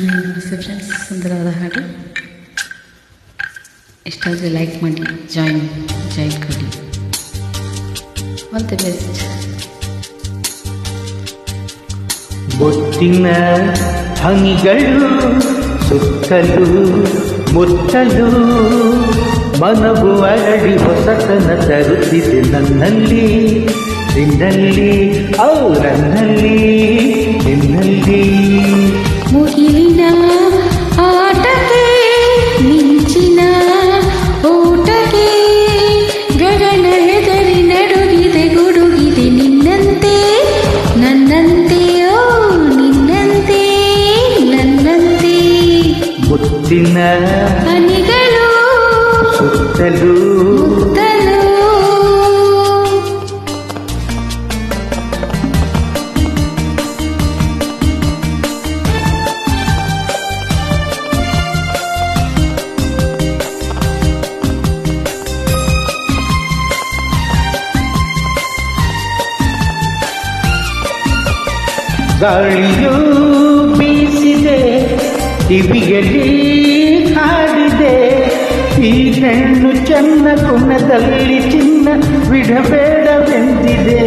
ನಮಸ್ತೆ ಫ್ರೆಂಡ್ಸ್, ಸುಂದರವಾದ ಹಾಡು ಇಷ್ಟಾದರೆ ಲೈಕ್ ಮಾಡಿ, ಜಾಯಿನ್ ಕೊಡಿ. All the best. ಮುತ್ತಿನ ಹನಿಗಳು ಸುತ್ತಲೂ ಮುತ್ತಲು ಮನವು ಅರಳಿ ಹೊಸತನ ತರುತ್ತಿದೆ ನನ್ನಲ್ಲಿ ನಿನ್ನಲ್ಲಿ ಅವರನ್ನಲ್ಲಿ ನಿನ್ನಲ್ಲಿ. ಮುಗಿಲಿನ ಆಟಕ್ಕೆ ಮಿಂಚಿನ ಓಟಕ್ಕೆ ಗಗನ ಹೆದರಿ ನಡುಗಿದೆ ಗುಡುಗಿದೆ ನಿನ್ನಂತೆ ನನ್ನಂತೆ ಓ ನಿನ್ನಂತೆ ನನ್ನಂತೆ. ಮುತ್ತಿನ ಹನಿಗಳು ಸುತ್ತಲೂ ಮುತ್ತಲು. ಗಾಳಿಯೂ ಬೀಸಿದೆ, ಕಿವಿಯಲ್ಲಿ ಹಾಡಿದೆ, ಈ ಹೆಣ್ಣು ಚೆನ್ನ ಗುಣದಲ್ಲಿ ಚಿನ್ನ ಬಿಡಬೇಡವೆಂದಿದೆ.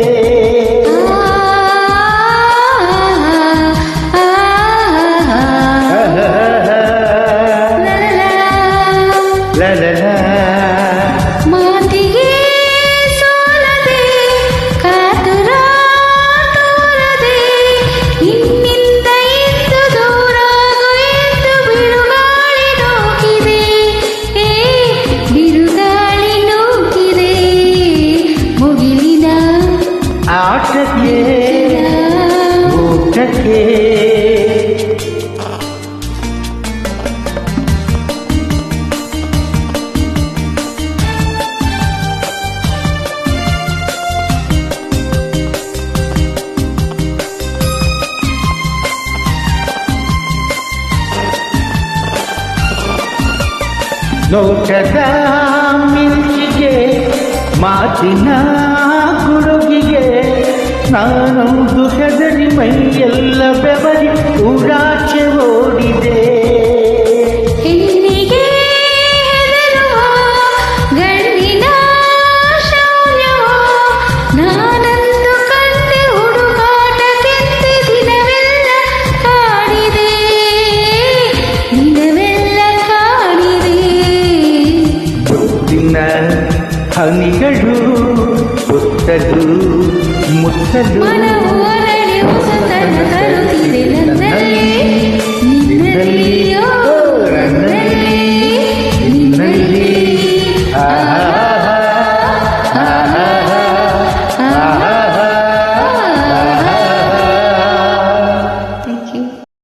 ಮಾತಿಗೆ ಸೋಲದೆ ಕಾತುರ ತೋರದೆ ಇನ್ನಿಂದ ಇಂದು ದೂರಾಗು ಎಂದು ಬಿರುಗಾಳಿ ನೂಕಿದೆ, ಬಿರುಗಾಳಿ ನೂಕಿದೆ. ಮುಗಿಲಿನ ಆಟಕ್ಕೆ ಊಟಕ್ಕೆ ನೋಟದ ಮಿಂಚಿಗೆ ಮಾತಿನ ಗುಡುಗಿಗೆ ನಾನೊಂದು ಹೆದರಿ ಮೈಯೆಲ್ಲ ಬೆವರಿ ಊರಾಚೆ ಓಡಿದೆ. ಹೆಣ್ಣಿಗೆ ಹೆದರುವ ಗಂಡಿನ ಶೌರ್ಯವ ನಾನಂದು ಕಂಡೆ ಹುಡುಕಾಟಕ್ಕೆಂದು ದಿನವೆಲ್ಲ ಕಾಡಿದೆ, ದಿನವೆಲ್ಲ ಕಾಡಿದೆ. ಮುತ್ತಿನ ಹನಿಗಳು ಸುತ್ತಲೂ ಮುತ್ತಲು ಮನವು